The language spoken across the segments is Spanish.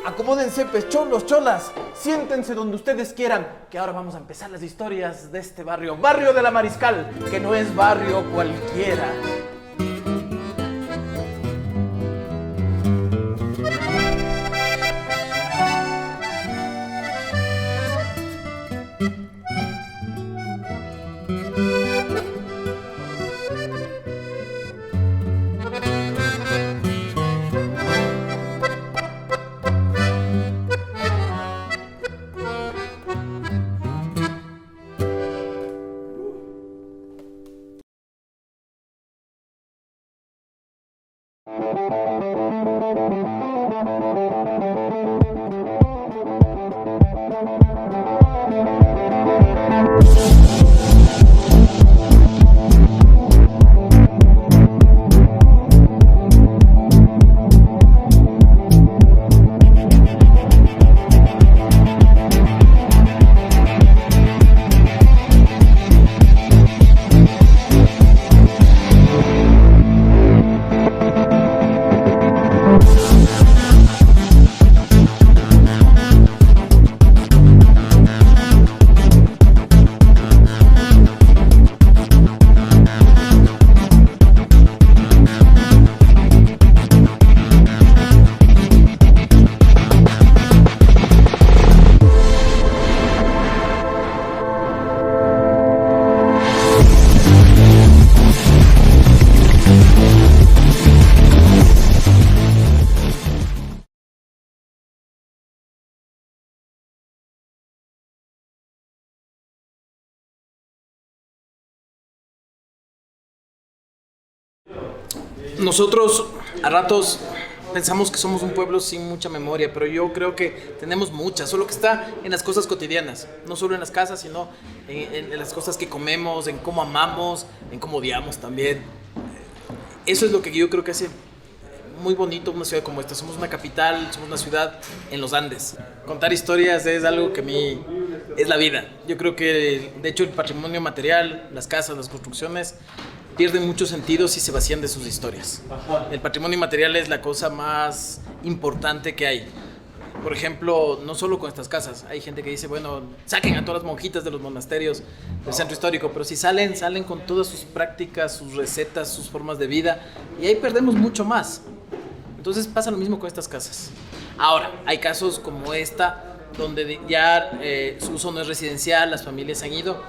Acomódense, pues, cholos, cholas. Siéntense donde ustedes quieran, que ahora vamos a empezar las historias de este barrio. Barrio de la Mariscal, que no es barrio cualquiera. Nosotros a ratos pensamos que somos un pueblo sin mucha memoria, pero yo creo que tenemos mucha, solo que está en las cosas cotidianas, no solo en las casas, sino en las cosas que comemos, en cómo amamos, en cómo odiamos también. Eso es lo que yo creo que hace muy bonito una ciudad como esta. Somos una capital, somos una ciudad en los Andes. Contar historias es algo que a mí es la vida. Yo creo que, de hecho, el patrimonio material, las casas, las construcciones, pierden mucho sentido si se vacían de sus historias. El patrimonio material es la cosa más importante que hay. Por ejemplo, no solo con estas casas, hay gente que dice, bueno, saquen a todas las monjitas de los monasterios del centro histórico, pero si salen con todas sus prácticas, sus recetas, sus formas de vida, y ahí perdemos mucho más. Entonces pasa lo mismo con estas casas. Ahora, hay casos como esta, donde ya su uso no es residencial, las familias han ido,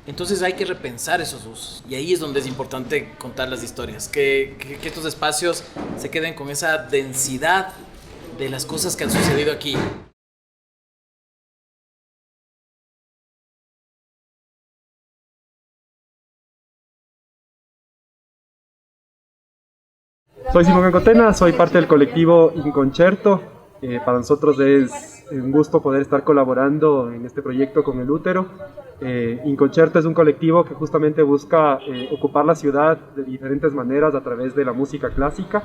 entonces hay que repensar esos usos, y ahí es donde es importante contar las historias, que estos espacios se queden con esa densidad de las cosas que han sucedido aquí. Soy Simón Angotena, soy parte del colectivo Inconcerto. Para nosotros es un gusto poder estar colaborando en este proyecto con el Útero. Inconcerto es un colectivo que justamente busca ocupar la ciudad de diferentes maneras a través de la música clásica,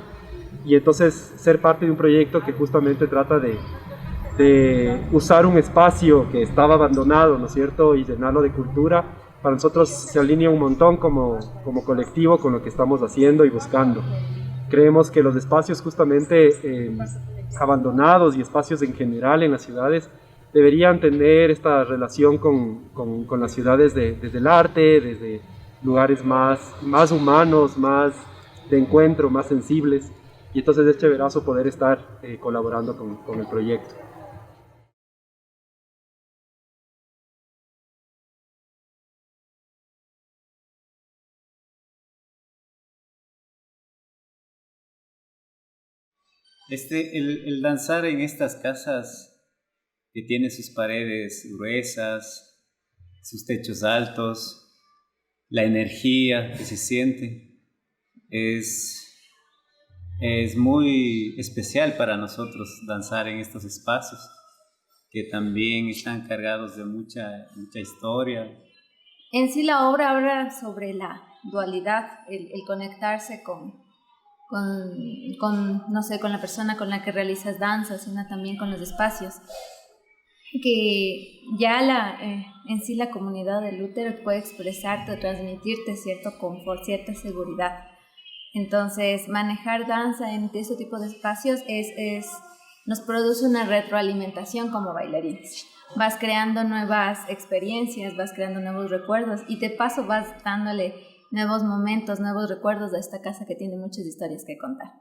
y entonces ser parte de un proyecto que justamente trata de usar un espacio que estaba abandonado, ¿no es cierto?, y llenarlo de cultura. Para nosotros se alinea un montón como colectivo con lo que estamos haciendo y buscando. Creemos que los espacios justamente abandonados y espacios en general en las ciudades deberían tener esta relación con las ciudades desde el arte, desde lugares más humanos, más de encuentro, más sensibles. Y entonces es chéverazo poder estar colaborando con el proyecto. El danzar en estas casas que tienen sus paredes gruesas, sus techos altos, la energía que se siente, es muy especial para nosotros danzar en estos espacios que también están cargados de mucha historia. En sí la obra habla sobre la dualidad, el conectarse no sé, con la persona con la que realizas danza, sino también con los espacios. Que ya en sí la comunidad del útero puede expresarte o transmitirte cierto confort, cierta seguridad. Entonces, manejar danza en este tipo de espacios nos produce una retroalimentación como bailarines. Vas creando nuevas experiencias, vas creando nuevos recuerdos y de paso vas dándole nuevos momentos, nuevos recuerdos a esta casa que tiene muchas historias que contar.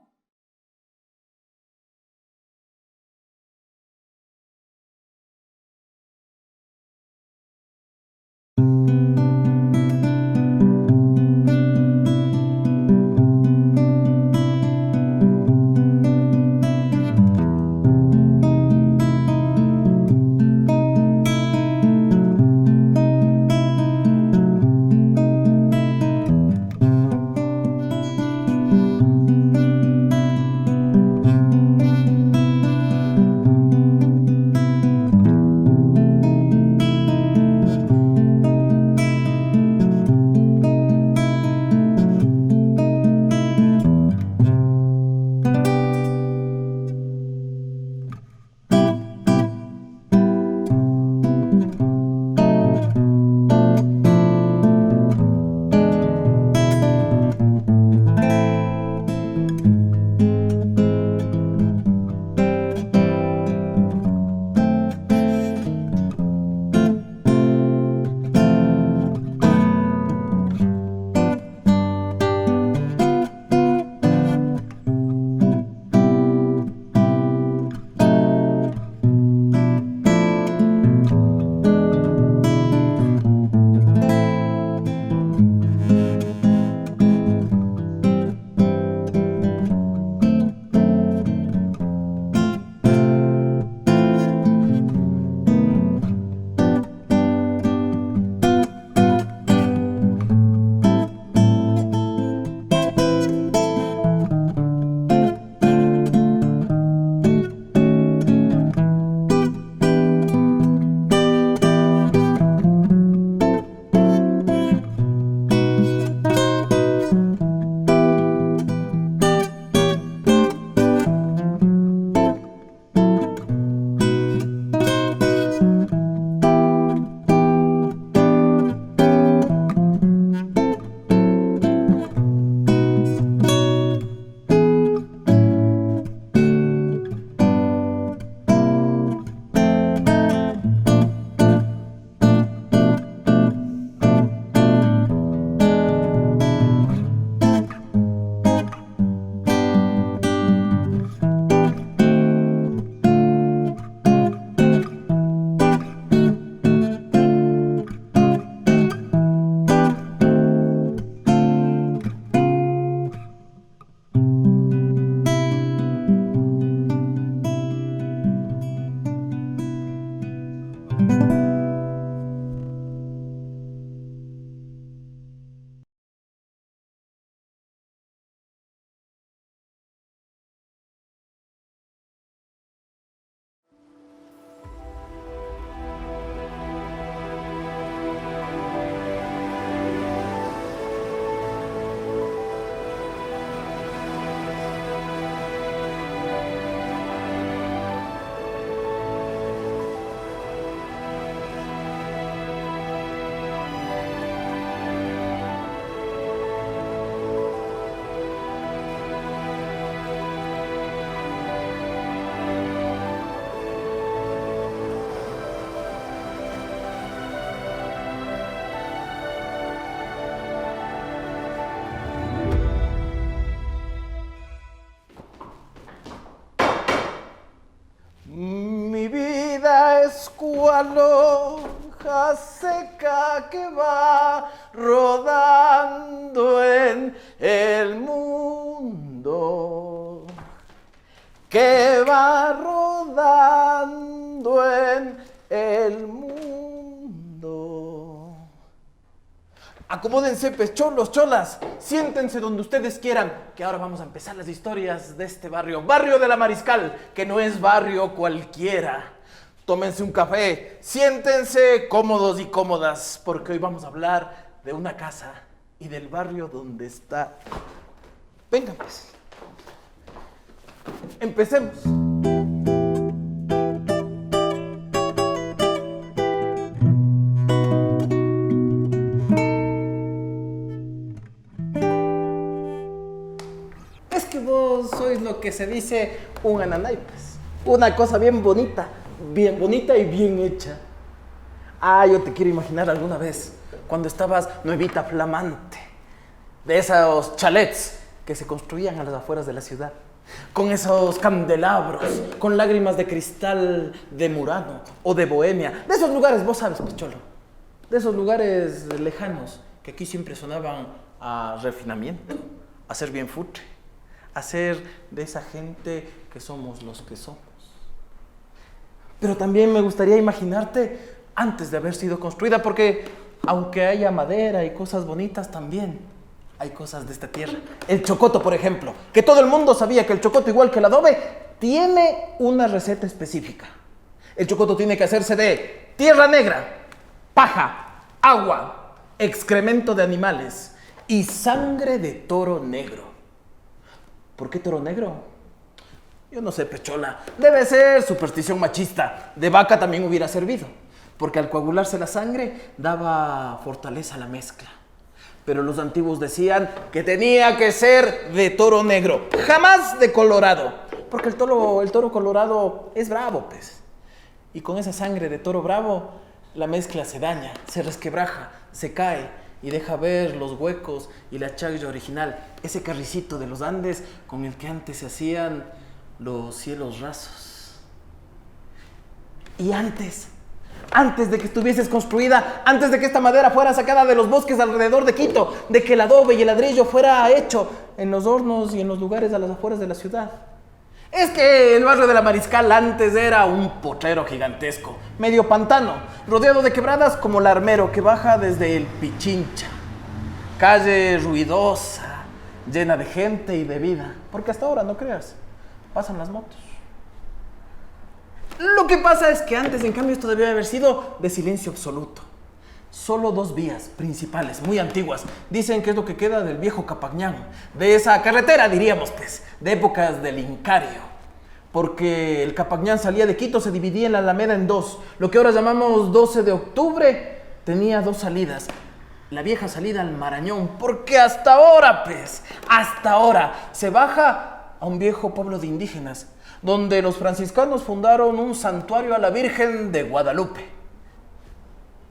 cual hoja seca que va rodando en el mundo. que va rodando en el mundo. Acomódense, pues, cholos, cholas, siéntense donde ustedes quieran, que ahora vamos a empezar las historias de este barrio, Barrio de la Mariscal, que no es barrio cualquiera. Tómense un café, siéntense cómodos y cómodas, porque hoy vamos a hablar de una casa y del barrio donde está. Vengan, pues. Empecemos. Es que vos sois lo que se dice un ananay, pues. Una cosa bien bonita y bien hecha. Ah, yo te quiero imaginar alguna vez cuando estabas nuevita, flamante, de esos chalets que se construían a las afueras de la ciudad, con esos candelabros, con lágrimas de cristal de Murano o de Bohemia, de esos lugares, vos sabes, Picholo, de esos lugares lejanos que aquí siempre sonaban a refinamiento, a ser bien futre, a ser de esa gente que somos los que somos. Pero también me gustaría imaginarte antes de haber sido construida, porque aunque haya madera y cosas bonitas, también hay cosas de esta tierra. El chocoto, por ejemplo, que todo el mundo sabía que el chocoto, igual que el adobe, tiene una receta específica. El chocoto tiene que hacerse de tierra negra, paja, agua, excremento de animales y sangre de toro negro. ¿Por qué toro negro? Yo no sé, Pechola. Debe ser superstición machista. De vaca también hubiera servido, porque al coagularse la sangre daba fortaleza a la mezcla. Pero los antiguos decían que tenía que ser de toro negro, jamás de colorado, porque el toro colorado es bravo, pues. Y con esa sangre de toro bravo, la mezcla se daña, se resquebraja, se cae y deja ver los huecos y la chaglla original, ese carricito de los Andes con el que antes se hacían los cielos rasos. Y antes de que estuvieses construida, antes de que esta madera fuera sacada de los bosques alrededor de Quito, de que el adobe y el ladrillo fuera hecho en los hornos y en los lugares a las afueras de la ciudad. Es que el barrio de la Mariscal antes era un potrero gigantesco, medio pantano, rodeado de quebradas como el Armero que baja desde el Pichincha. Calle ruidosa, llena de gente y de vida, porque hasta ahora, no creas, pasan las motos. Lo que pasa es que antes, en cambio, esto debió haber sido de silencio absoluto. Solo dos vías principales, muy antiguas. Dicen que es lo que queda del viejo Capañán, de esa carretera, diríamos, pues, de épocas del Incario. Porque el Capañán salía de Quito, se dividía en la Alameda en dos. Lo que ahora llamamos 12 de octubre tenía dos salidas. La vieja salida al Marañón, porque hasta ahora, pues, hasta ahora, se baja a un viejo pueblo de indígenas, donde los franciscanos fundaron un santuario a la Virgen de Guadalupe.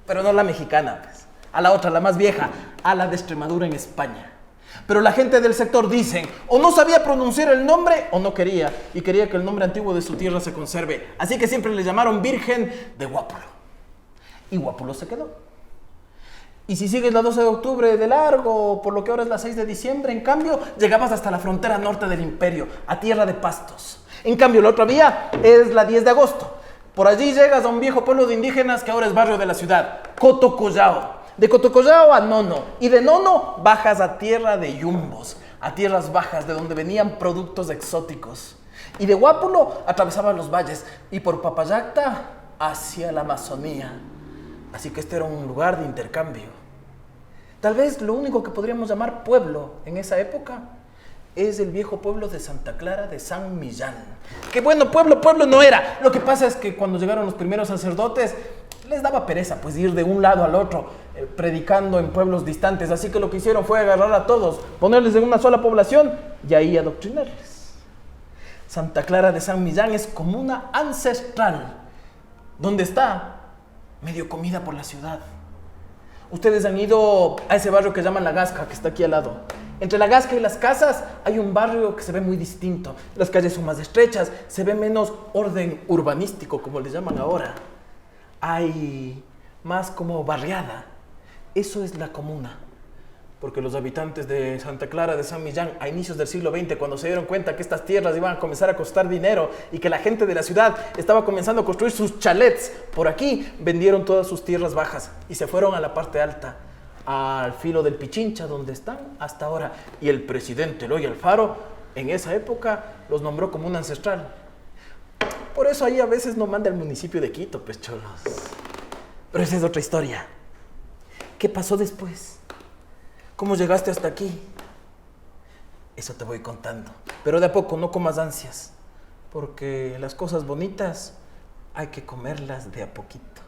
Pero no la mexicana, pues, a la otra, la más vieja, a la de Extremadura en España. Pero la gente del sector dicen, o no sabía pronunciar el nombre o no quería, y quería que el nombre antiguo de su tierra se conserve. Así que siempre le llamaron Virgen de Guápulo. Y Guápulo se quedó. Y si sigues la 12 de octubre de largo, por lo que ahora es la 6 de diciembre, en cambio, llegabas hasta la frontera norte del imperio, a tierra de pastos. En cambio, la otra vía es la 10 de agosto. Por allí llegas a un viejo pueblo de indígenas que ahora es barrio de la ciudad, Cotocollao. De Cotocollao a Nono. Y de Nono bajas a tierra de yumbos, a tierras bajas de donde venían productos exóticos. Y de Guápulo atravesaban los valles y por Papayacta hacia la Amazonía. Así que este era un lugar de intercambio. Tal vez lo único que podríamos llamar pueblo en esa época es el viejo pueblo de Santa Clara de San Millán. Que bueno, pueblo no era. Lo que pasa es que cuando llegaron los primeros sacerdotes, les daba pereza pues ir de un lado al otro, predicando en pueblos distantes. Así que lo que hicieron fue agarrar a todos, ponerles en una sola población y ahí adoctrinarles. Santa Clara de San Millán es comuna ancestral, donde está medio comida por la ciudad. Ustedes han ido a ese barrio que llaman La Gasca, que está aquí al lado. Entre La Gasca y Las Casas hay un barrio que se ve muy distinto. Las calles son más estrechas, se ve menos orden urbanístico, como le llaman ahora. Hay más como barriada. Eso es la comuna. porque los habitantes de Santa Clara de San Millán, a inicios del siglo XX, cuando se dieron cuenta que estas tierras iban a comenzar a costar dinero y que la gente de la ciudad estaba comenzando a construir sus chalets por aquí, vendieron todas sus tierras bajas y se fueron a la parte alta, al filo del Pichincha, donde están hasta ahora. Y el presidente Eloy Alfaro, en esa época, los nombró como un ancestral. Por eso ahí a veces no manda el municipio de Quito, pues cholos. Pero esa es otra historia. ¿Qué pasó después? ¿Cómo llegaste hasta aquí? Eso te voy contando. Pero de a poco, no comas ansias. Porque las cosas bonitas hay que comerlas de a poquito.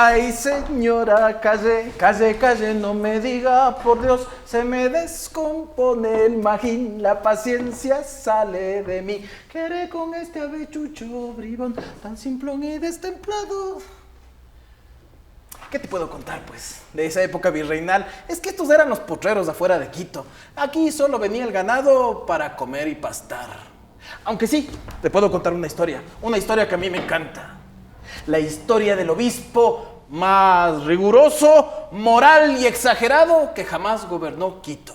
Ay, señora, calle, calle, calle, no me diga, por Dios, se me descompone el magín, la paciencia sale de mí. ¿Qué haré con este avechucho bribón, tan simplón y destemplado? ¿Qué te puedo contar, pues, de esa época virreinal? Es que estos eran los potreros afuera de Quito. Aquí solo venía el ganado para comer y pastar. Aunque sí, te puedo contar una historia que a mí me encanta. La historia del obispo más riguroso, moral y exagerado que jamás gobernó Quito.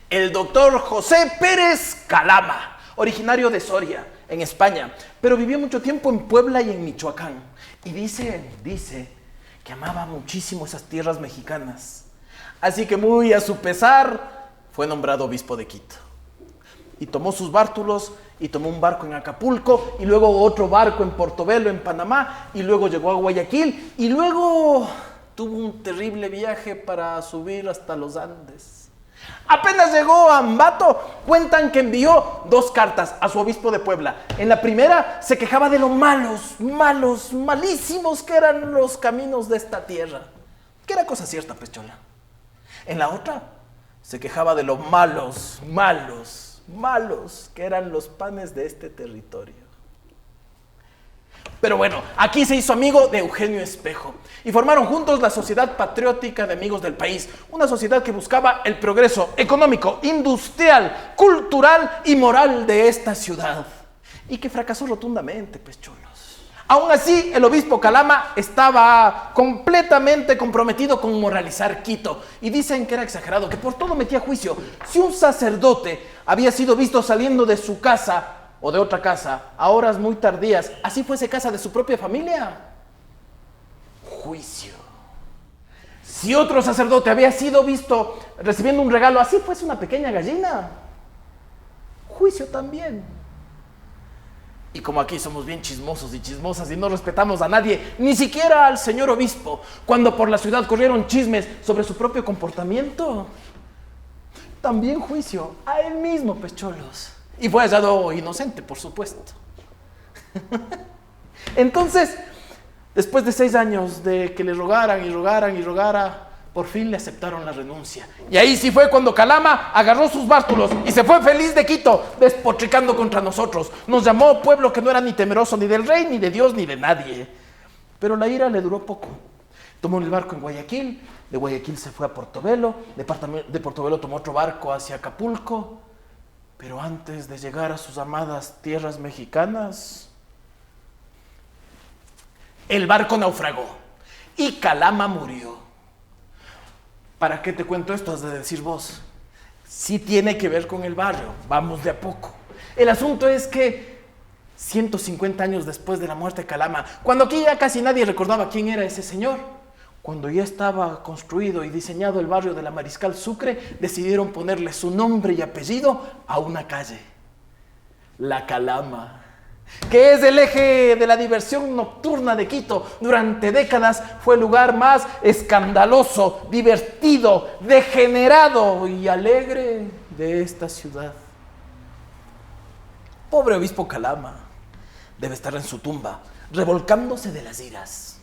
El doctor José Pérez Calama, originario de Soria, en España, pero vivió mucho tiempo en Puebla y en Michoacán. Y dice que amaba muchísimo esas tierras mexicanas. Así que muy a su pesar, fue nombrado obispo de Quito. Y tomó sus bártulos y tomó un barco en Acapulco y luego otro barco en Portobelo, en Panamá, y luego llegó a Guayaquil y luego tuvo un terrible viaje para subir hasta los Andes. Apenas llegó a Ambato, cuentan que envió 2 cartas a su obispo de Puebla. En la primera se quejaba de lo malísimos que eran los caminos de esta tierra, que era cosa cierta, Pechola. En la otra se quejaba de lo malos que eran los panes de este territorio. Pero bueno, aquí se hizo amigo de Eugenio Espejo y formaron juntos la Sociedad Patriótica de Amigos del País, una sociedad que buscaba el progreso económico, industrial, cultural y moral de esta ciudad, y que fracasó rotundamente, pues chulos. Aún así, el obispo Calama estaba completamente comprometido con moralizar Quito, y dicen que era exagerado, que por todo metía juicio. Si un sacerdote había sido visto saliendo de su casa o de otra casa a horas muy tardías, así fuese casa de su propia familia, juicio. Si otro sacerdote había sido visto recibiendo un regalo, así fuese una pequeña gallina, juicio también. Y como aquí somos bien chismosos y chismosas y no respetamos a nadie, ni siquiera al señor obispo, cuando por la ciudad corrieron chismes sobre su propio comportamiento, también juicio a él mismo, pecholos. Y fue hallado inocente, por supuesto. Entonces, después de 6 años de que le rogaran y rogara, por fin le aceptaron la renuncia. Y ahí sí fue cuando Calama agarró sus bártulos y se fue feliz de Quito, despotricando contra nosotros. Nos llamó pueblo que no era ni temeroso ni del rey, ni de Dios, ni de nadie. Pero la ira le duró poco. Tomó el barco en Guayaquil, de Guayaquil se fue a Portobelo, de Portobelo tomó otro barco hacia Acapulco. Pero antes de llegar a sus amadas tierras mexicanas, el barco naufragó y Calama murió. ¿Para qué te cuento esto? Has de decir vos. Sí tiene que ver con el barrio, vamos de a poco. El asunto es que 150 años después de la muerte de Calama, cuando aquí ya casi nadie recordaba quién era ese señor, cuando ya estaba construido y diseñado el barrio de la Mariscal Sucre, decidieron ponerle su nombre y apellido a una calle, La Calama, que es el eje de la diversión nocturna de Quito. Durante décadas fue el lugar más escandaloso, divertido, degenerado y alegre de esta ciudad. Pobre obispo Calama, debe estar en su tumba, revolcándose de las iras.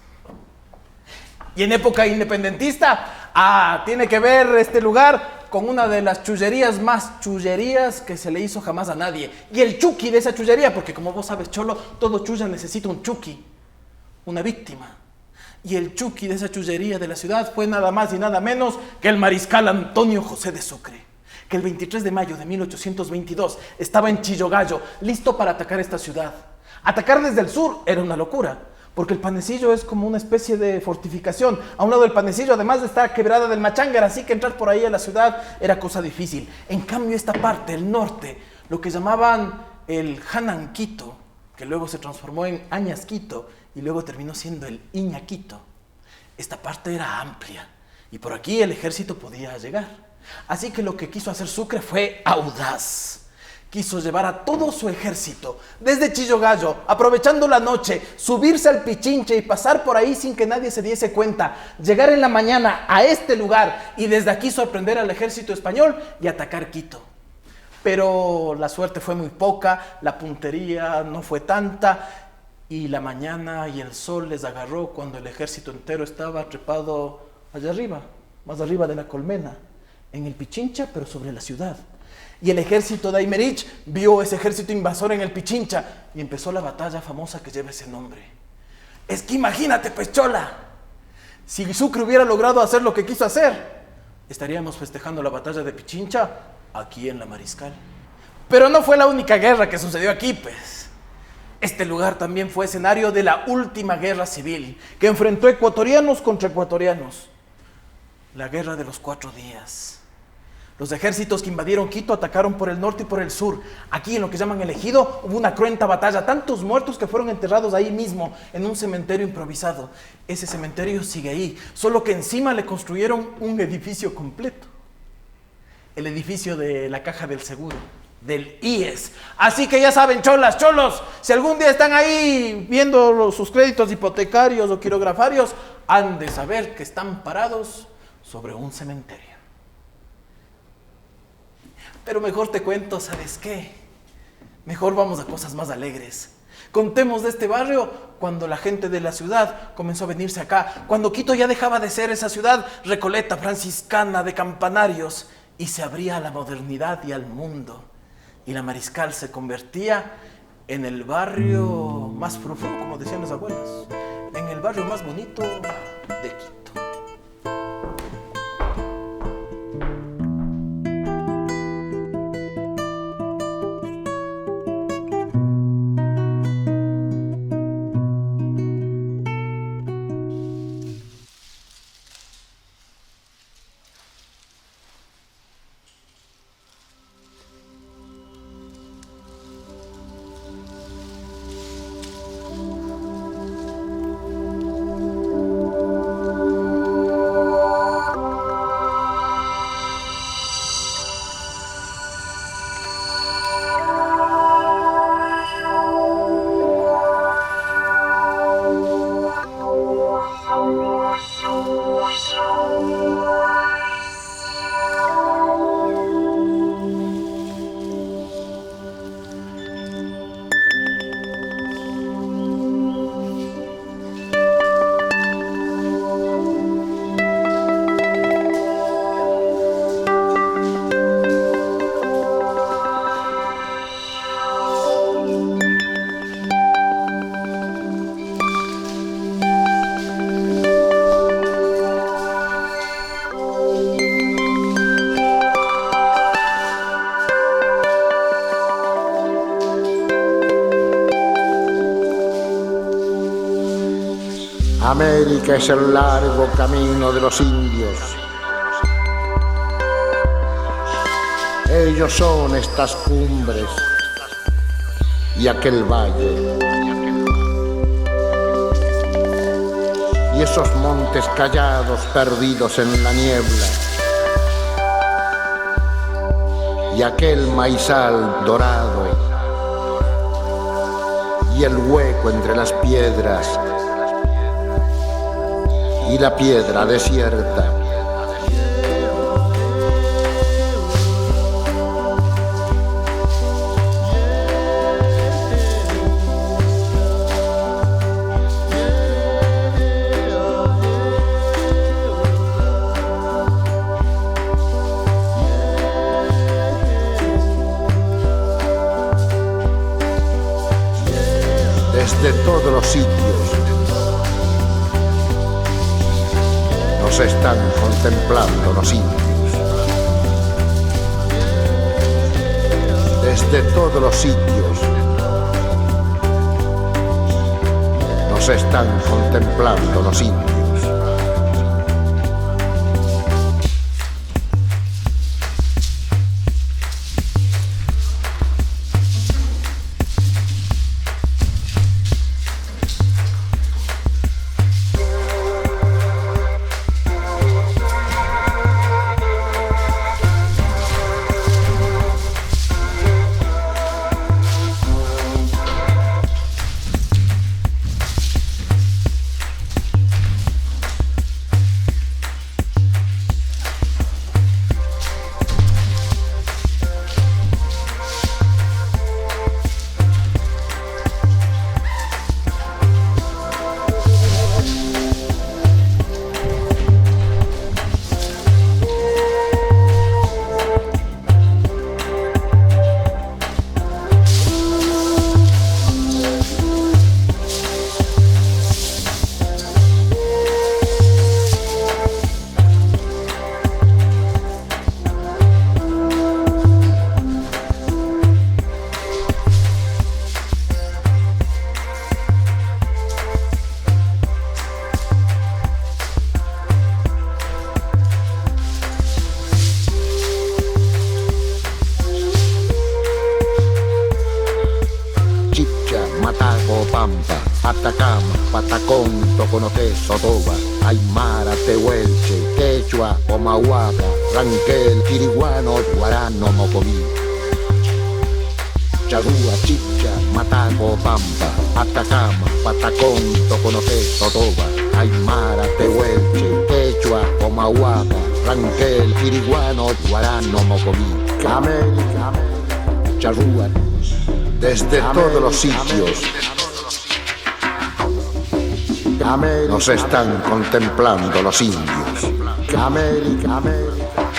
Y en época independentista, tiene que ver este lugar con una de las chullerías más chullerías que se le hizo jamás a nadie. Y el chuki de esa chullería, porque como vos sabes, Cholo, todo chulla necesita un chuki, una víctima. Y el chuki de esa chullería de la ciudad fue nada más y nada menos que el mariscal Antonio José de Sucre, que el 23 de mayo de 1822 estaba en Chillogallo, listo para atacar esta ciudad. Atacar desde el sur era una locura, porque el Panecillo es como una especie de fortificación. A un lado del Panecillo, además de estar quebrada del Machangar, así que entrar por ahí a la ciudad era cosa difícil. En cambio, esta parte, el norte, lo que llamaban el Hananquito, que luego se transformó en Añasquito y luego terminó siendo el Iñaquito, esta parte era amplia y por aquí el ejército podía llegar. Así que lo que quiso hacer Sucre fue audaz. Quiso llevar a todo su ejército desde Chillogallo, aprovechando la noche, subirse al Pichinche y pasar por ahí sin que nadie se diese cuenta, llegar en la mañana a este lugar y desde aquí sorprender al ejército español y atacar Quito. Pero la suerte fue muy poca, la puntería no fue tanta Y la mañana y el sol les agarró cuando el ejército entero estaba trepado allá arriba, más arriba de la colmena, en el Pichincha, pero sobre la ciudad. Y el ejército de Aymerich vio ese ejército invasor en el Pichincha y empezó la batalla famosa que lleva ese nombre. Es que imagínate, pues, chola, si Sucre hubiera logrado hacer lo que quiso hacer, estaríamos festejando la batalla de Pichincha aquí en la Mariscal. Pero no fue la única guerra que sucedió aquí, pues. Este lugar también fue escenario de la última guerra civil, que enfrentó ecuatorianos contra ecuatorianos. La guerra de los 4 días. Los ejércitos que invadieron Quito atacaron por el norte y por el sur. Aquí, en lo que llaman el Ejido, hubo una cruenta batalla. Tantos muertos que fueron enterrados ahí mismo, en un cementerio improvisado. Ese cementerio sigue ahí, solo que encima le construyeron un edificio completo. El edificio de la Caja del Seguro, del IES. Así que ya saben, cholas, cholos, si algún día están ahí viendo sus créditos hipotecarios o quirografarios, han de saber que están parados sobre un cementerio. Pero mejor te cuento, ¿sabes qué? Mejor vamos a cosas más alegres. Contemos de este barrio cuando la gente de la ciudad comenzó a venirse acá, cuando Quito ya dejaba de ser esa ciudad recoleta, franciscana, de campanarios, y se abría a la modernidad y al mundo. Y la Mariscal se convertía en el barrio más frufru, como decían los abuelos, en el barrio más bonito de Quito. América es el largo camino de los indios. Ellos son estas cumbres y aquel valle, y esos montes callados perdidos en la niebla, y aquel maizal dorado, y el hueco entre las piedras, y la piedra desierta. Desde todos los sitios nos están contemplando los indios. Desde todos los sitios nos están contemplando los indios. Atacama, Patacón, Toconoté, Sotoba, Aymara, Tehuelche, Quechua, Omahuaca, Ranquel, Quiriguano, Guarano, Mocoví, Charrúa, Chicha, Mataco, Pampa, Atacama, Patacón, Toconoté, Sotoba, Aymara, Tehuelche, Quechua, Omahuaca, Ranquel, Quiriguano, Guarano, Mocoví, América, Charrúa, desde todos los sitios nos están contemplando los indios. América, América,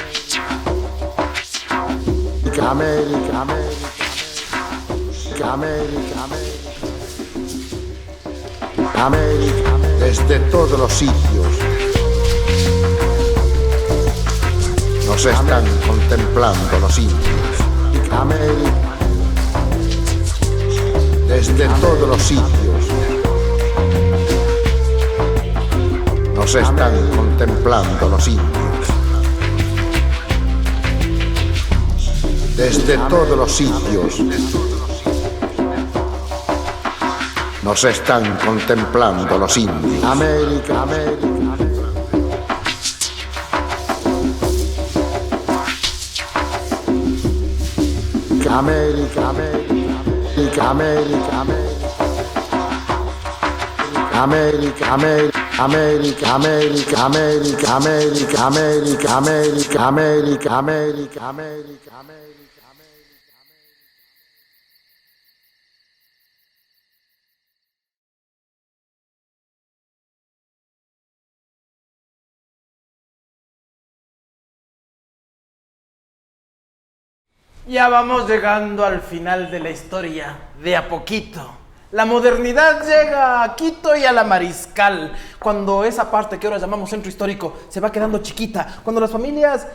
América, América, América, América, desde todos los sitios nos están contemplando los indios. América, desde todos los sitios nos están contemplando los indios. Desde todos los sitios nos están contemplando los indios. América, América, América, América, América, América, América, América, América, América, América, América, América, América, América, América, América, América. Ya vamos llegando al final de la historia, de a poquito. La modernidad llega a Quito y a la Mariscal, cuando esa parte que ahora llamamos centro histórico se va quedando chiquita, cuando las familias,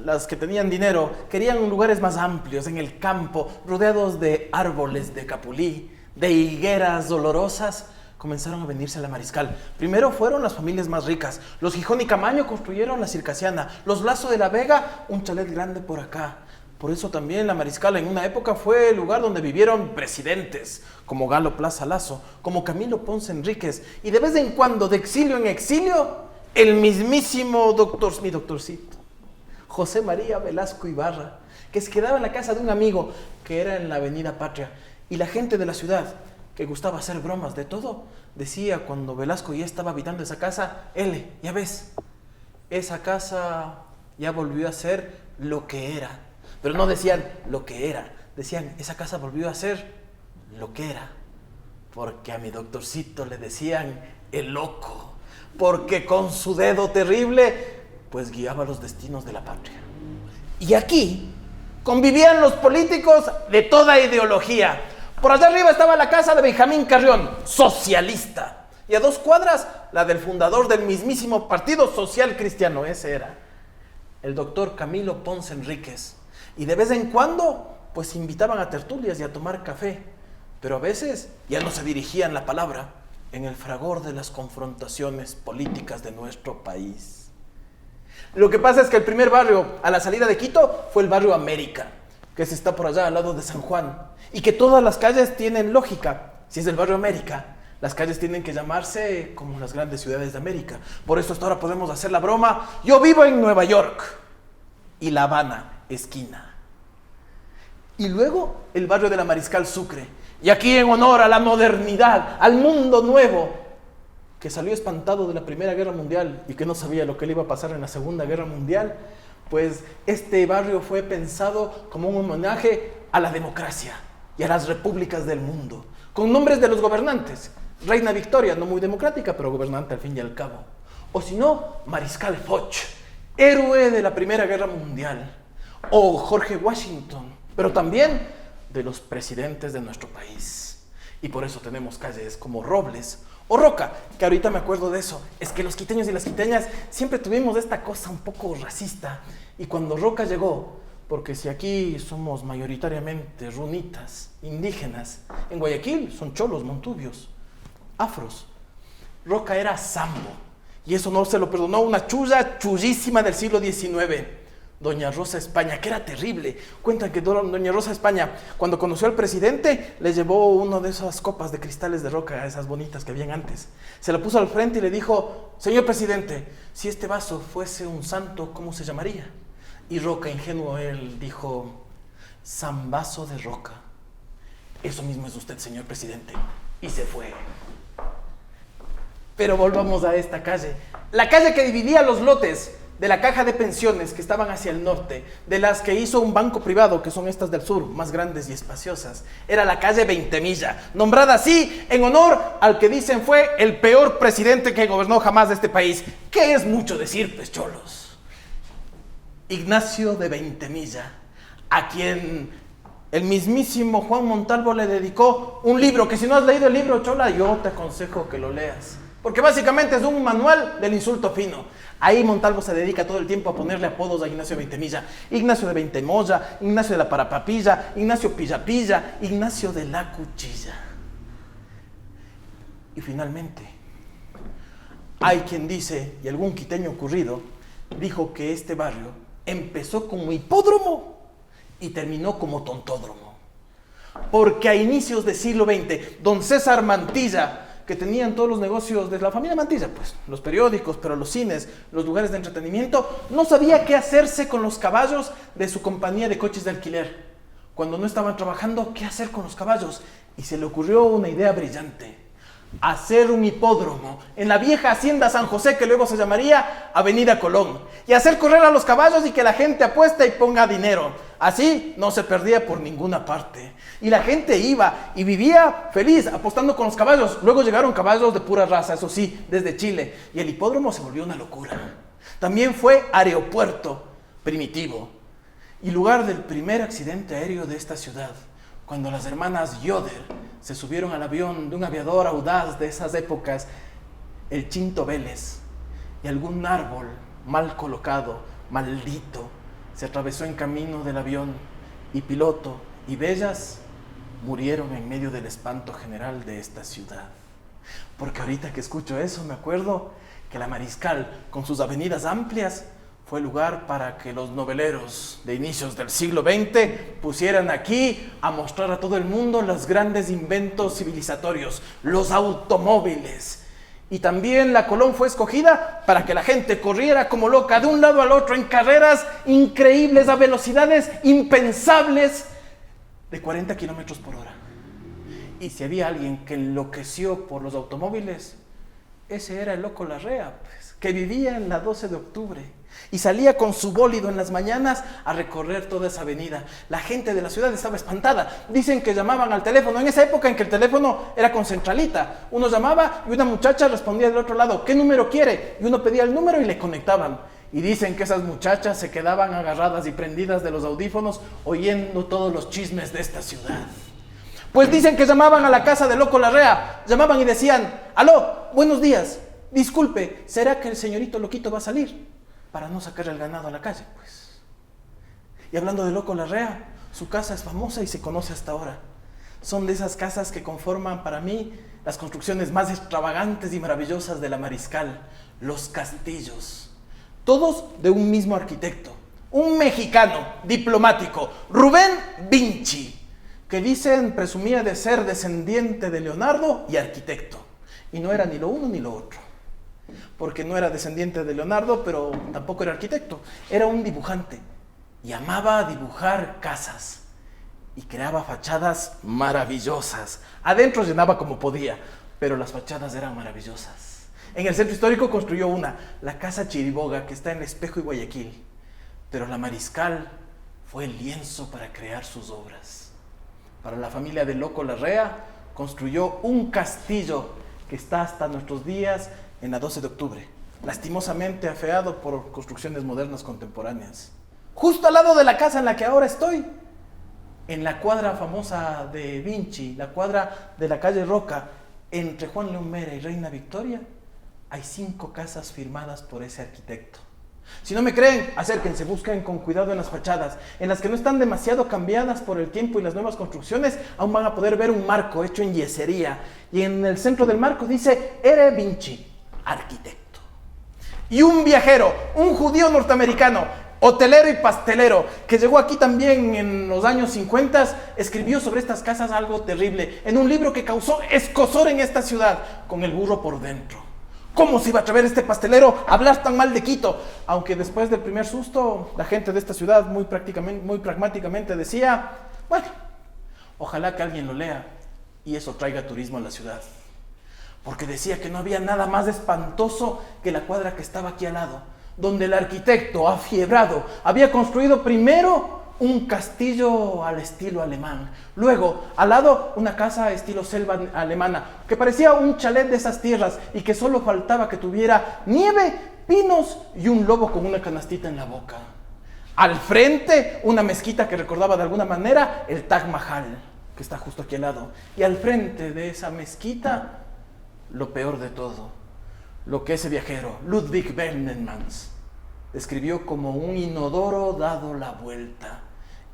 las que tenían dinero, querían lugares más amplios, en el campo, rodeados de árboles de capulí, de higueras olorosas, comenzaron a venirse a la Mariscal. Primero fueron las familias más ricas. Los Gijón y Camaño construyeron la Circasiana, los Lazo de la Vega, un chalet grande por acá. Por eso también la Mariscal en una época fue el lugar donde vivieron presidentes, como Galo Plaza Lazo, como Camilo Ponce Enríquez, y de vez en cuando, de exilio en exilio, el mismísimo mi doctorcito, José María Velasco Ibarra, que se quedaba en la casa de un amigo que era en la Avenida Patria, y la gente de la ciudad, que gustaba hacer bromas de todo, decía cuando Velasco ya estaba habitando esa casa, ya ves, esa casa ya volvió a ser lo que era. Pero no decían lo que era, decían, esa casa volvió a ser lo que era. Porque a mi doctorcito le decían el loco, porque con su dedo terrible, pues guiaba los destinos de la patria. Y aquí convivían los políticos de toda ideología. Por allá arriba estaba la casa de Benjamín Carrión, socialista. Y a 2 cuadras, la del fundador del mismísimo Partido Social Cristiano, ese era, el doctor Camilo Ponce Enríquez. Y de vez en cuando, pues invitaban a tertulias y a tomar café. Pero a veces ya no se dirigían la palabra en el fragor de las confrontaciones políticas de nuestro país. Lo que pasa es que el primer barrio a la salida de Quito fue el barrio América, que se está por allá al lado de San Juan. Y que todas las calles tienen lógica. Si es el barrio América, las calles tienen que llamarse como las grandes ciudades de América. Por eso hasta ahora podemos hacer la broma. Yo vivo en Nueva York y La Habana, esquina. Y luego el barrio de la Mariscal Sucre. Y aquí en honor a la modernidad, al mundo nuevo, que salió espantado de la Primera Guerra Mundial y que no sabía lo que le iba a pasar en la Segunda Guerra Mundial, pues este barrio fue pensado como un homenaje a la democracia y a las repúblicas del mundo, con nombres de los gobernantes. Reina Victoria, no muy democrática, pero gobernante al fin y al cabo. O si no, Mariscal Foch, héroe de la Primera Guerra Mundial. O Jorge Washington, pero también de los presidentes de nuestro país. Y por eso tenemos calles como Robles o Roca, que ahorita me acuerdo de eso. Es que los quiteños y las quiteñas siempre tuvimos esta cosa un poco racista. Y cuando Roca llegó, porque si aquí somos mayoritariamente runitas, indígenas, en Guayaquil son cholos, montubios, afros. Roca era sambo, y eso no se lo perdonó una chulla chullísima del siglo XIX. Doña Rosa España, que era terrible. Cuentan que Doña Rosa España, cuando conoció al presidente, le llevó una de esas copas de cristales de roca, esas bonitas que habían antes. Se la puso al frente y le dijo: señor presidente, si este vaso fuese un santo, ¿cómo se llamaría? Y Roca, ingenuo él, dijo: San Vaso de Roca. Eso mismo es usted, señor presidente. Y se fue. Pero volvamos a esta calle. La calle que dividía los lotes de la caja de pensiones que estaban hacia el norte, de las que hizo un banco privado, que son estas del sur, más grandes y espaciosas, era la calle 20 Milla, nombrada así en honor al que dicen fue el peor presidente que gobernó jamás de este país. ¿Qué es mucho decir, pues, cholos? Ignacio de 20 Milla, a quien el mismísimo Juan Montalvo le dedicó un libro, que si no has leído el libro, chola, yo te aconsejo que lo leas, porque básicamente es un manual del insulto fino. Ahí Montalvo se dedica todo el tiempo a ponerle apodos a Ignacio de 20 Milla. Ignacio de 20 Molla, Ignacio de la Parapapilla, Ignacio Pillapilla, Ignacio de la Cuchilla. Y finalmente, hay quien dice, y algún quiteño ocurrido, dijo que este barrio empezó como hipódromo y terminó como tontódromo. Porque a inicios del siglo XX, don César Mantilla, que tenían todos los negocios de la familia Mantilla, pues, los periódicos, pero los cines, los lugares de entretenimiento, no sabía qué hacerse con los caballos de su compañía de coches de alquiler. Cuando no estaban trabajando, ¿qué hacer con los caballos? Y se le ocurrió una idea brillante: hacer un hipódromo en la vieja hacienda San José, que luego se llamaría Avenida Colón, y hacer correr a los caballos y que la gente apueste y ponga dinero. Así no se perdía por ninguna parte. Y la gente iba y vivía feliz apostando con los caballos. Luego llegaron caballos de pura raza, eso sí, desde Chile. Y el hipódromo se volvió una locura. También fue aeropuerto primitivo y lugar del primer accidente aéreo de esta ciudad, cuando las hermanas Yoder se subieron al avión de un aviador audaz de esas épocas, el Chinto Vélez, y algún árbol mal colocado, maldito, se atravesó en camino del avión, y piloto y bellas murieron en medio del espanto general de esta ciudad. Porque ahorita que escucho eso me acuerdo que la Mariscal, con sus avenidas amplias, fue lugar para que los noveleros de inicios del siglo XX pusieran aquí a mostrar a todo el mundo los grandes inventos civilizatorios, los automóviles. Y también la Colón fue escogida para que la gente corriera como loca de un lado al otro en carreras increíbles a velocidades impensables de 40 kilómetros por hora. Y si había alguien que enloqueció por los automóviles, ese era el loco Larrea, pues, que vivía en la 12 de octubre y salía con su bólido en las mañanas a recorrer toda esa avenida. La gente de la ciudad estaba espantada. Dicen que llamaban al teléfono, en esa época en que el teléfono era con centralita. Uno llamaba y una muchacha respondía del otro lado: ¿qué número quiere? Y uno pedía el número y le conectaban. Y dicen que esas muchachas se quedaban agarradas y prendidas de los audífonos oyendo todos los chismes de esta ciudad. Pues dicen que llamaban a la casa del loco Larrea, llamaban y decían: aló, buenos días, disculpe, ¿será que el señorito loquito va a salir? Para no sacar el ganado a la calle, pues. Y hablando de loco Larrea, su casa es famosa y se conoce hasta ahora. Son de esas casas que conforman para mí las construcciones más extravagantes y maravillosas de la Mariscal, los castillos. Todos de un mismo arquitecto, un mexicano diplomático, Rubén Vinci, que dicen presumía de ser descendiente de Leonardo y arquitecto. Y no era ni lo uno ni lo otro, porque no era descendiente de Leonardo, pero tampoco era arquitecto. Era un dibujante y amaba dibujar casas y creaba fachadas maravillosas. Adentro llenaba como podía, pero las fachadas eran maravillosas. En el centro histórico construyó una, la Casa Chiriboga, que está en Espejo y Guayaquil. Pero la Mariscal fue el lienzo para crear sus obras. Para la familia del loco Larrea, construyó un castillo que está hasta nuestros días en la 12 de octubre, lastimosamente afeado por construcciones modernas contemporáneas. Justo al lado de la casa en la que ahora estoy, en la cuadra famosa de Vinci, la cuadra de la calle Roca, entre Juan León Mera y Reina Victoria, hay 5 casas firmadas por ese arquitecto. Si no me creen, acérquense, busquen con cuidado en las fachadas, en las que no están demasiado cambiadas por el tiempo y las nuevas construcciones. Aún van a poder ver un marco hecho en yesería, y en el centro del marco dice R. Vinci, arquitecto. Y un viajero, un judío norteamericano, hotelero y pastelero, que llegó aquí también en los años 50, escribió sobre estas casas algo terrible, en un libro que causó escozor en esta ciudad, con el burro por dentro. ¿Cómo se iba a atrever este pastelero a hablar tan mal de Quito? Aunque después del primer susto, la gente de esta ciudad muy pragmáticamente decía, bueno, ojalá que alguien lo lea y eso traiga turismo a la ciudad. Porque decía que no había nada más espantoso que la cuadra que estaba aquí al lado, donde el arquitecto afiebrado había construido primero un castillo al estilo alemán, luego al lado una casa estilo selva alemana, que parecía un chalet de esas tierras y que solo faltaba que tuviera nieve, pinos y un lobo con una canastita en la boca. Al frente una mezquita que recordaba de alguna manera el Taj Mahal, que está justo aquí al lado, y al frente de esa mezquita lo peor de todo, lo que ese viajero, Ludwig Bellmans, describió como un inodoro dado la vuelta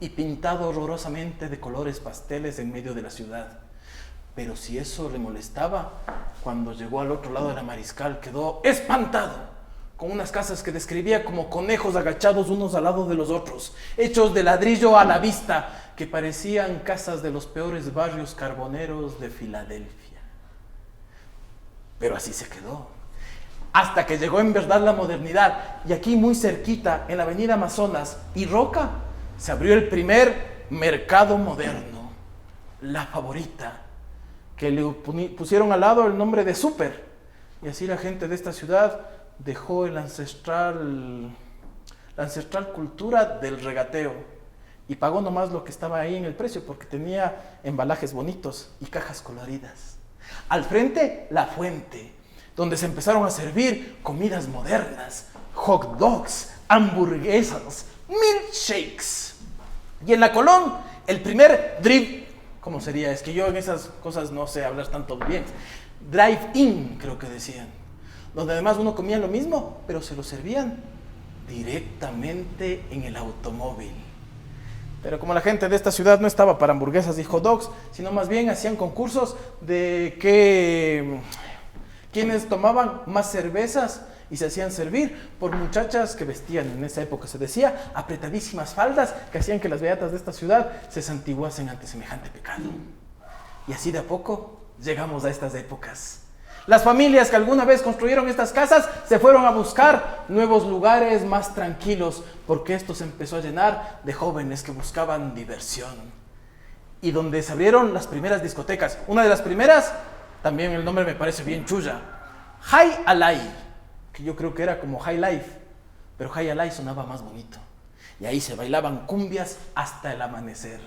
y pintado horrorosamente de colores pasteles en medio de la ciudad. Pero si eso le molestaba, cuando llegó al otro lado de la Mariscal quedó espantado, con unas casas que describía como conejos agachados unos al lado de los otros, hechos de ladrillo a la vista, que parecían casas de los peores barrios carboneros de Filadelfia. Pero así se quedó, hasta que llegó en verdad la modernidad, y aquí muy cerquita, en la avenida Amazonas y Roca, se abrió el primer mercado moderno, La Favorita, que le pusieron al lado el nombre de Súper, y así la gente de esta ciudad dejó la ancestral cultura del regateo, y pagó nomás lo que estaba ahí en el precio, porque tenía embalajes bonitos y cajas coloridas. Al frente, La Fuente, donde se empezaron a servir comidas modernas, hot dogs, hamburguesas, milkshakes. Y en la Colón, el primer ¿cómo sería? Es que yo en esas cosas no sé hablar tanto bien. Drive-in, creo que decían. Donde además uno comía lo mismo, pero se lo servían directamente en el automóvil. Pero como la gente de esta ciudad no estaba para hamburguesas y hot dogs, sino más bien hacían concursos de quienes tomaban más cervezas y se hacían servir por muchachas que vestían, en esa época se decía, apretadísimas faldas que hacían que las beatas de esta ciudad se santiguasen ante semejante pecado. Y así de a poco llegamos a estas épocas. Las familias que alguna vez construyeron estas casas se fueron a buscar nuevos lugares más tranquilos, porque esto se empezó a llenar de jóvenes que buscaban diversión. Y donde se abrieron las primeras discotecas. Una de las primeras, también el nombre me parece bien chulla, High Alive, que yo creo que era como High Life, pero High Alive sonaba más bonito. Y ahí se bailaban cumbias hasta el amanecer.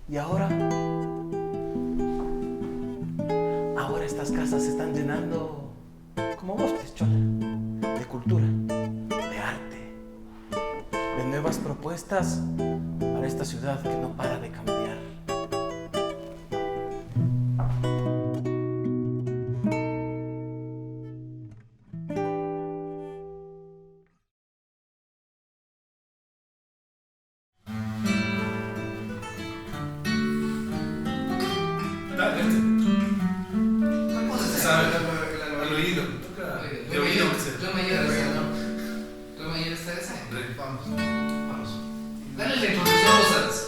Y ahora estas casas se están llenando, como vos, Chola, de cultura, de arte, de nuevas propuestas para esta ciudad que no para de cambiar. Al oído. De oído, Yo me llevo esa, ¿no? Tú me llevas esa. Vamos. Dale la introducción, Rosales.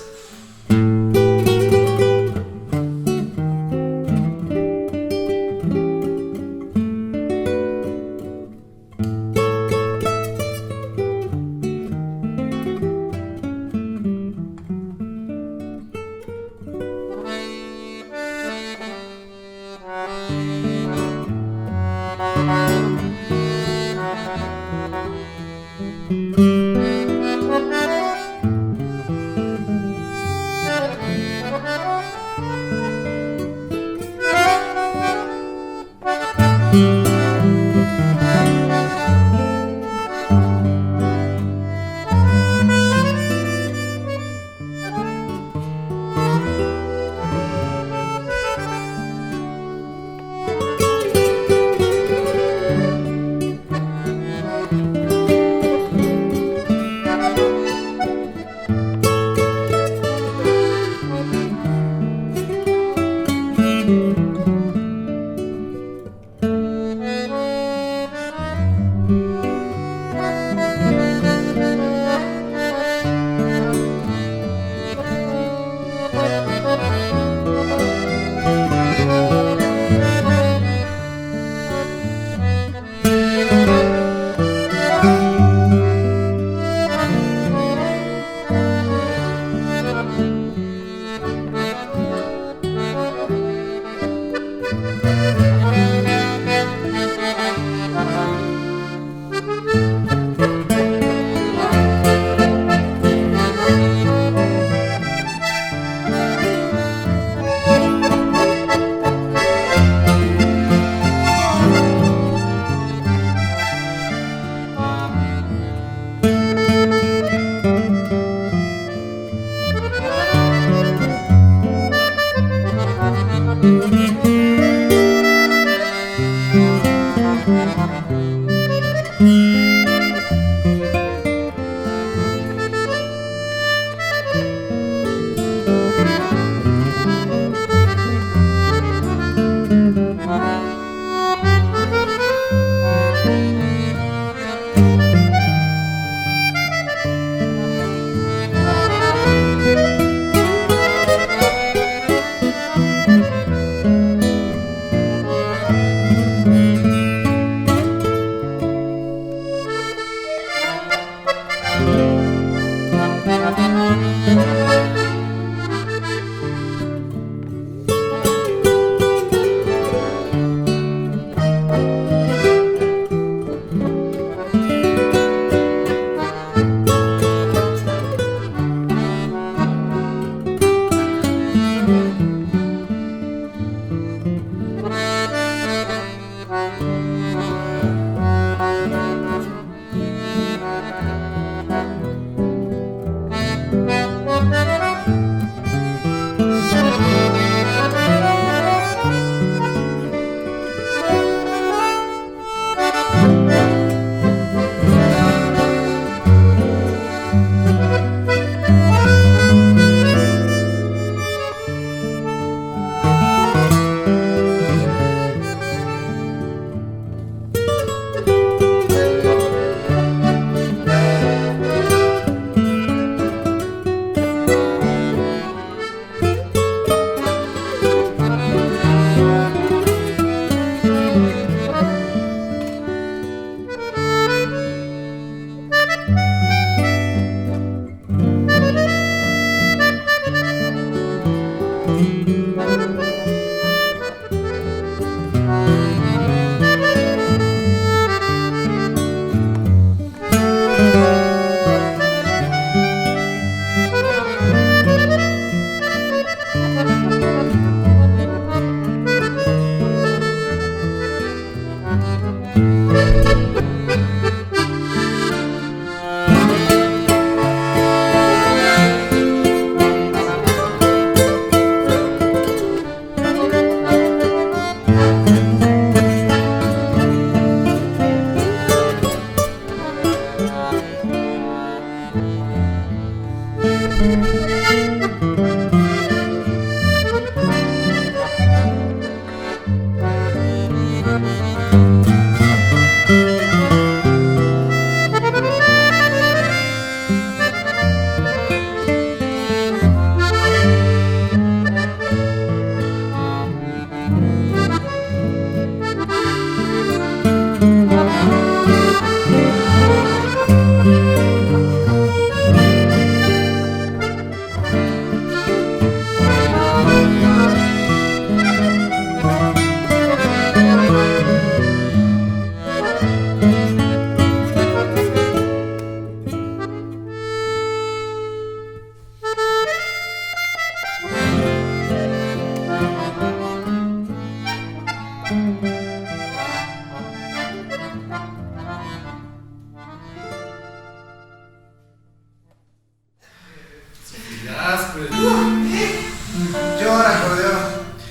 Llora, acordeón.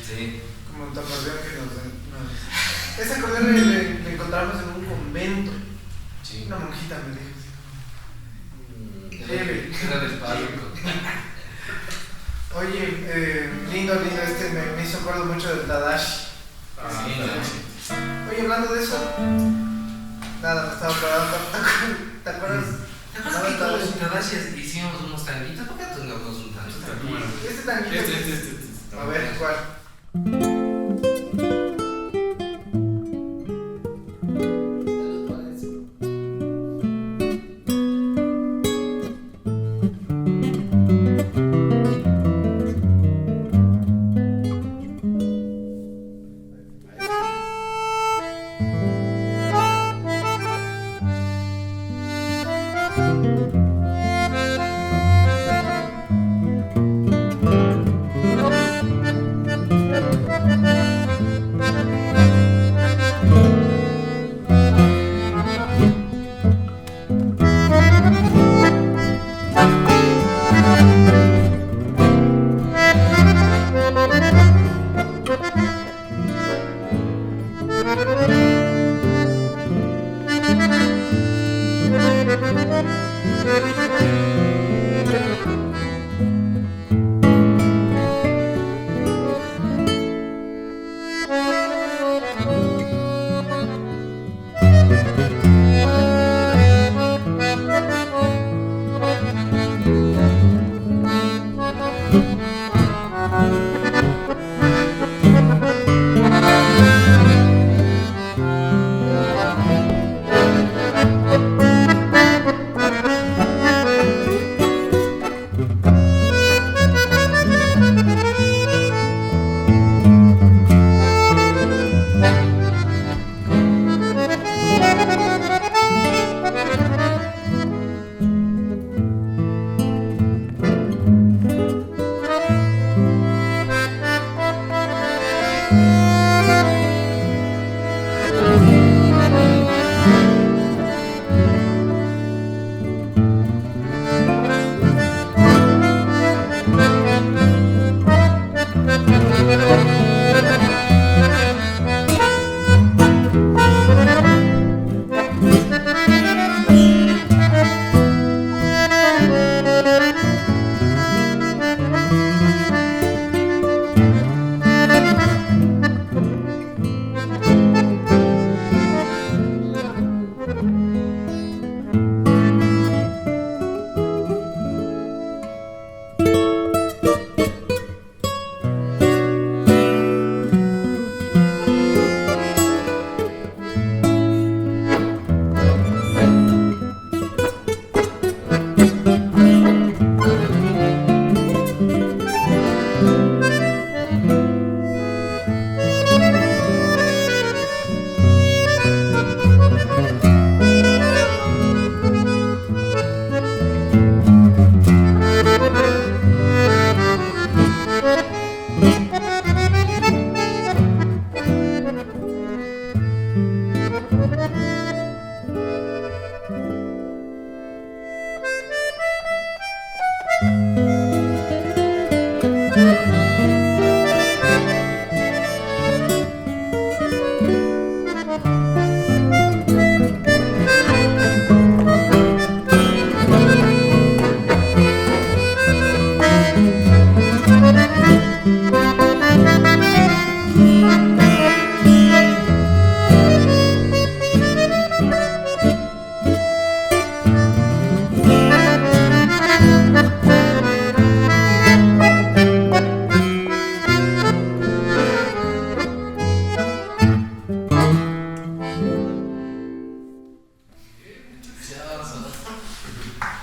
Sí. Como tu acordeón que ese acordeón le encontramos en un convento. Sí. Una monjita me dijo. Era del párroco. Oye, lindo, me hizo acuerdo mucho del Tadashi. Sí, Oye, hablando de eso, nada, me estaba acordando. ¿Te acuerdas? ¿Te acuerdas que todos los Tadashis hicimos unos tanguitos? ¿Por qué tengamos un tanguito? Este tanguito. A ver, ¿cuál?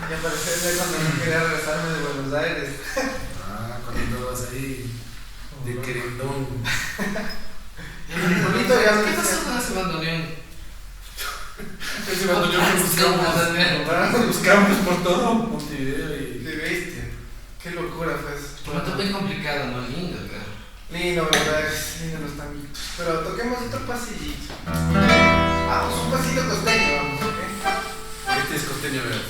Y aparecerme cuando no quería regresarme de Buenos Aires. Cuando andabas ahí de querendón. ¿Qué pasó con ese bandoneón? Ese bandoneón que buscamos por todo Montevideo y... De bestia. Qué locura fue eso. Momento bien complicado, no lindo, claro. Lindo, verdad, lindo los tanguitos. Pero toquemos otro pasillito. Vamos, un pasito costeño, vamos, ¿ok? Este es costeño, ¿verdad?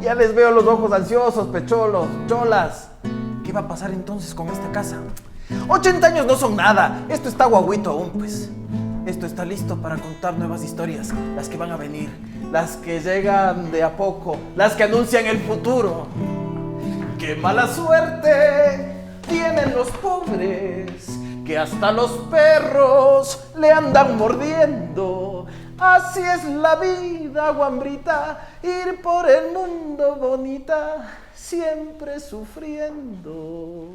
Ya les veo los ojos ansiosos, pecholos, cholas. ¿Qué va a pasar entonces con esta casa? 80 años no son nada. Esto está guaguito aún, pues. Esto está listo para contar nuevas historias. Las que van a venir. Las que llegan de a poco. Las que anuncian el futuro. ¡Qué mala suerte tienen los pobres! Que hasta los perros le andan mordiendo. Así es la vida, guambrita, ir por el mundo bonita, siempre sufriendo.